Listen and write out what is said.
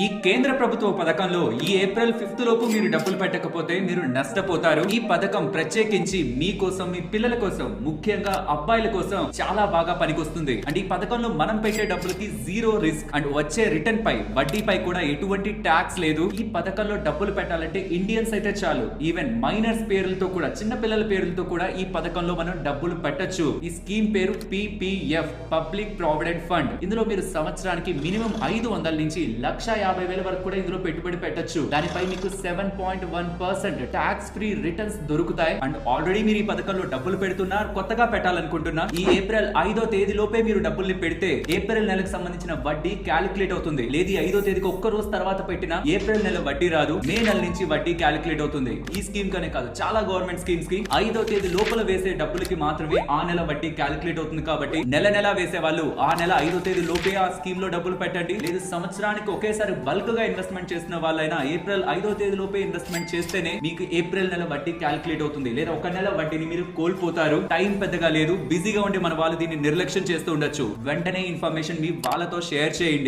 ఈ కేంద్ర ప్రభుత్వ పథకంలో ఈ ఏప్రిల్ 5th లోపు మీరు డబ్బులు పెట్టకపోతే మీరు నష్టపోతారు. ఈ పథకం ప్రత్యేకించి మీకోసం, మీ పిల్లల కోసం, ముఖ్యంగా అబ్బాయిల కోసం చాలా బాగా పనికొస్తుంది. అండ్ ఈ పథకంలో మనం పెట్టే డబ్బులకి జీరో రిస్క్ అండ్ వచ్చే రిటర్న్ పై వడ్డీపై కూడా ఎటువంటి ట్యాక్స్ లేదు. ఈ పథకంలో డబ్బులు పెట్టాలంటే ఇండియన్స్ అయితే చాలు, ఈవెన్ మైనర్స్ పేర్లతో కూడా, చిన్న పిల్లల పేర్లతో కూడా ఈ పథకంలో మనం డబ్బులు పెట్టొచ్చు. ఈ స్కీమ్ పేరు PPF, పబ్లిక్ ప్రావిడెంట్ ఫండ్. ఇందులో మీరు సంవత్సరానికి మినిమం 500 నుంచి 1,50,000 వరకు కూడా ఇందులో పెట్టుబడి పెట్టొచ్చు. దానిపై మీకు 7.1% ట్యాక్స్ ఫ్రీ రిటర్న్స్ దొరుకుతాయి. అండ్ ఆల్రెడీ మీరు ఈ పథకంలో డబ్బులు పెడుతున్నారు, కొత్తగా పెట్టాలనుకుంటున్నా, ఈ ఏప్రిల్ 5వ తేదీ లోపే మీరు డబ్బుల్ని పెడితే ఏప్రిల్ నెలకు సంబంధించిన వడ్డీ క్యాలిక్యులేట్ అవుతుంది. లేదు 5వ తేదీకి ఒక్క రోజు తర్వాత పెట్టినా ఏప్రిల్ నెల వడ్డీ రాదు, మే నెల నుంచి వడ్డీ క్యాలిక్యులేట్ అవుతుంది. ఈ స్కీమ్ కనే కాదు, చాలా గవర్నమెంట్ స్కీమ్స్ కి 5వ తేదీ లోపల వేసే డబ్బులకి మాత్రమే ఆ నెల వడ్డీ క్యాలిక్యులేట్ అవుతుంది. కాబట్టి నెల నెల వేసే వాళ్ళు ఆ నెల 5వ తేదీ లోపే ఆ స్కీమ్ లో డబ్బులు పెట్టండి. లేదు సంవత్సరానికి ఒకేసారి బల్క్ గా ఇన్వెస్ట్మెంట్ చేసిన వాళ్ళైనా ఏప్రిల్ 5వ తేదీ లోపే ఇన్వెస్ట్మెంట్ చేస్తేనే మీకు ఏప్రిల్ నెల వడ్డీ క్యాలిక్యులేట్ అవుతుంది. లేదా ఒక నెల వడ్డీని మీరు కోల్పోతారు. టైం పెద్దగా లేదు, బిజీగా ఉండి మన వాళ్ళు దీన్ని నిర్లక్ష్యం చేస్తూ ఉండొచ్చు. వెంటనే ఇన్ఫర్మేషన్ మీ వాళ్ళతో షేర్ చేయండి.